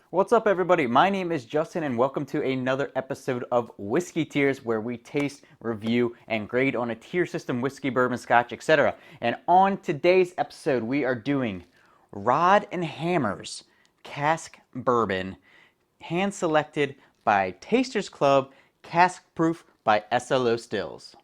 What's up, everybody? My name is Justin, and welcome to another episode of Whiskey Tiers, where we taste, review, and grade on a tier system: whiskey, bourbon, scotch, etc. And on today's episode, we are doing Rod and Hammer's Cask Bourbon, hand selected by Tasters Club, cask proof by SLO Stills.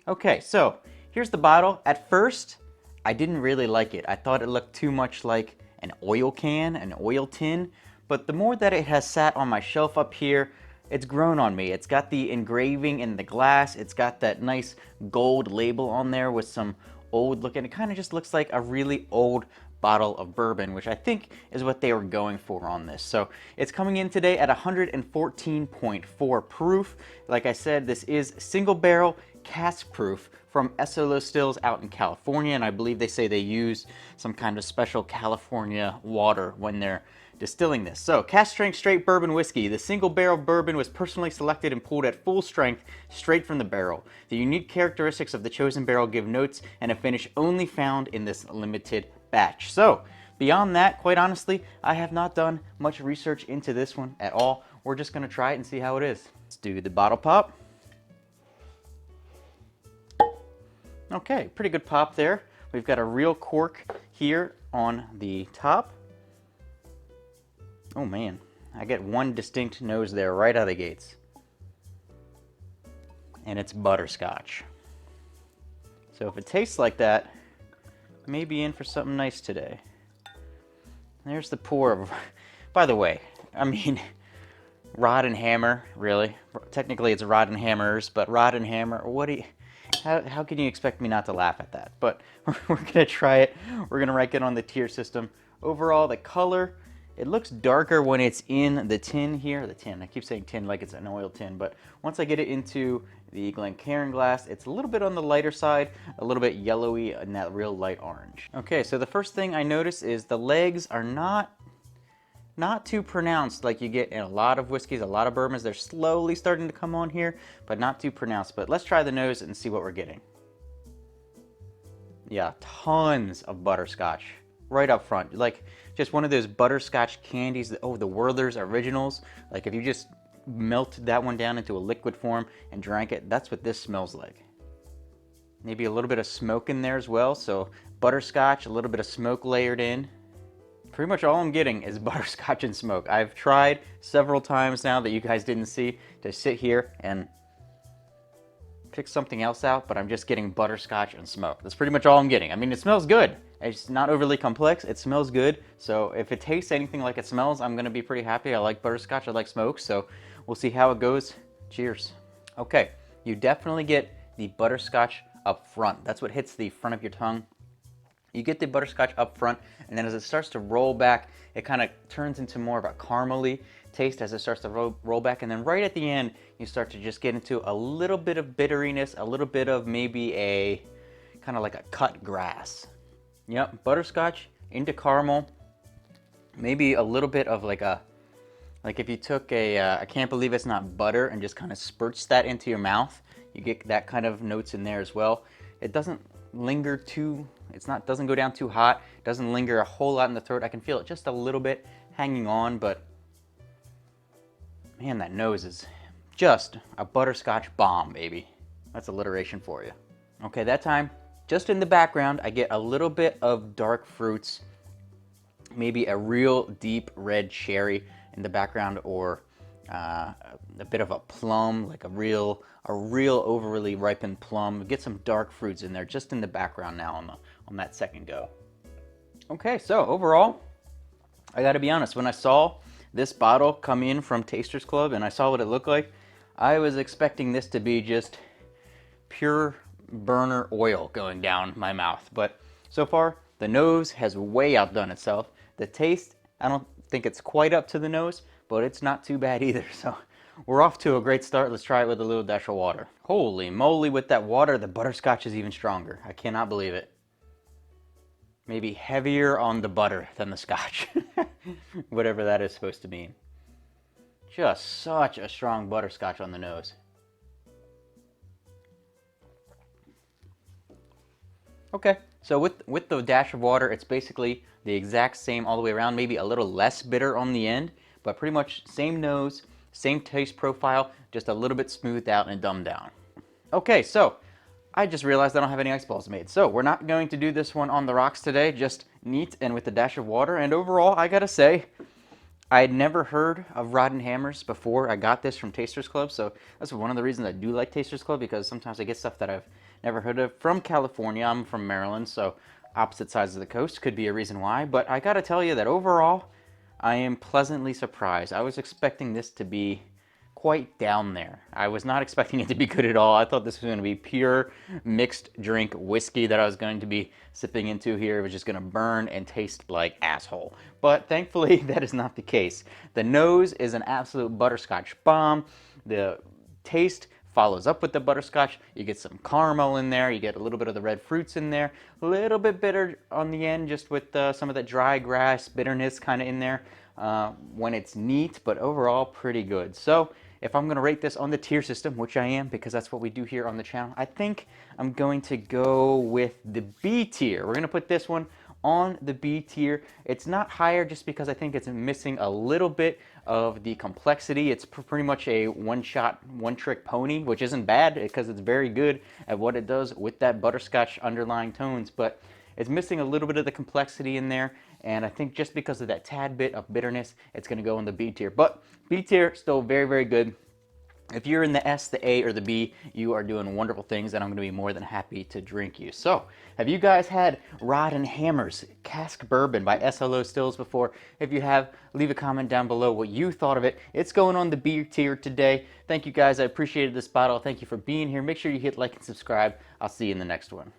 Okay, so here's the bottle. At first, I didn't really like it. I thought it looked too much like an oil can, an oil tin, but the more that it has sat on my shelf up here, it's grown on me. It's got the engraving in the glass, it's got that nice gold label on there with some old looking, it kind of just looks like a really old bottle of bourbon, which I think is what they were going for on this. So it's coming in today at 114.4 proof. Like I said, this is single barrel cask proof from SLO Stills out in California, and I believe they say they use some kind of special California water when they're distilling this. So, cask strength straight bourbon whiskey. The single barrel bourbon was personally selected and pulled at full strength straight from the barrel. The unique characteristics of the chosen barrel give notes and a finish only found in this limited batch. So, beyond that, quite honestly, I have not done much research into this one at all. We're just going to try it and see how it is. Let's do the bottle pop. Okay, pretty good pop there. We've got a real cork here on the top. Oh man, I get one distinct nose there right out of the gates. And it's butterscotch. So if it tastes like that, I may be in for something nice today. There's the pour of, by the way, I mean, Rod and Hammer, really. Technically it's Rod and Hammers, but Rod and Hammer, what do you... How can you expect me not to laugh at that? But we're going to try it. We're going to rank it on the tier system. Overall, the color, it looks darker when it's in the tin here. The tin, I keep saying tin like it's an oil tin, but once I get it into the Glencairn glass, it's a little bit on the lighter side, a little bit yellowy and that real light orange. Okay, so the first thing I notice is the legs are not too pronounced like you get in a lot of whiskeys, a lot of bourbons. They're slowly starting to come on here, but not too pronounced. But let's try the nose and see what we're getting. Yeah, tons of butterscotch right up front. Like just one of those butterscotch candies, the Werther's Originals. Like if you just melted that one down into a liquid form and drank it, that's what this smells like. Maybe a little bit of smoke in there as well. So butterscotch, a little bit of smoke layered in. Pretty much all I'm getting is butterscotch and smoke. I've tried several times now that you guys didn't see to sit here and pick something else out, but I'm just getting butterscotch and smoke. That's pretty much all I'm getting. I mean, it smells good. It's not overly complex. It smells good. So if it tastes anything like it smells, I'm going to be pretty happy. I like butterscotch. I like smoke. So we'll see how it goes. Cheers. Okay, you definitely get the butterscotch up front. That's what hits the front of your tongue. You get the butterscotch up front, and then as it starts to roll back, it kind of turns into more of a caramely taste as it starts to roll back. And then right at the end, you start to just get into a little bit of bitteriness, a little bit of maybe a kind of like a cut grass. Yep, butterscotch into caramel, maybe a little bit of like if you took I can't believe it's not butter and just kind of spurts that into your mouth, you get that kind of notes in there as well. It doesn't linger too, doesn't go down too hot, doesn't linger a whole lot in the throat. I can feel it just a little bit hanging on, but man, that nose is just a butterscotch bomb, baby. That's alliteration for you. Okay, that time, just in the background, I get a little bit of dark fruits, maybe a real deep red cherry in the background, or a bit of a plum, like a real overly ripened plum. Get some dark fruits in there just in the background now on that second go. Okay, so overall, I gotta be honest, when I saw this bottle come in from Tasters Club and I saw what it looked like, I was expecting this to be just pure burner oil going down my mouth. But so far, the nose has way outdone itself. The taste, I don't think it's quite up to the nose, but it's not too bad either. So we're off to a great start. Let's try it with a little dash of water. Holy moly, with that water, the butterscotch is even stronger. I cannot believe it. Maybe heavier on the butter than the scotch. Whatever that is supposed to mean. Just such a strong butterscotch on the nose. Okay, so with the dash of water, it's basically the exact same all the way around, maybe a little less bitter on the end, but pretty much same nose, same taste profile, just a little bit smoothed out and dumbed down. Okay, so I just realized I don't have any ice balls made. So we're not going to do this one on the rocks today, just neat and with a dash of water. And overall, I gotta say, I had never heard of Rod & Hammers before I got this from Tasters Club, so that's one of the reasons I do like Tasters Club, because sometimes I get stuff that I've never heard of from California. I'm from Maryland, so opposite sides of the coast could be a reason why. But I gotta tell you that overall, I am pleasantly surprised. I was expecting this to be quite down there. I was not expecting it to be good at all. I thought this was going to be pure mixed drink whiskey that I was going to be sipping into here. It was just going to burn and taste like asshole. But thankfully, that is not the case. The nose is an absolute butterscotch bomb. The taste follows up with the butterscotch. You get some caramel in there. You get a little bit of the red fruits in there. A little bit bitter on the end, just with some of that dry grass bitterness kind of in there when it's neat, but overall pretty good. So if I'm going to rate this on the tier system, which I am because that's what we do here on the channel, I think I'm going to go with the B tier. We're going to put this one on the B tier. It's not higher just because I think it's missing a little bit of the complexity. It's pretty much a one-shot, one-trick pony, which isn't bad because it's very good at what it does with that butterscotch underlying tones, but it's missing a little bit of the complexity in there, and I think just because of that tad bit of bitterness, it's going to go in the B tier. But B tier, still very, very good. If you're in the S, the A, or the B, you are doing wonderful things, and I'm going to be more than happy to drink you. So, have you guys had Rod & Hammers Cask Bourbon by SLO Stills before? If you have, leave a comment down below what you thought of it. It's going on the B tier today. Thank you guys. I appreciated this bottle. Thank you for being here. Make sure you hit like and subscribe. I'll see you in the next one.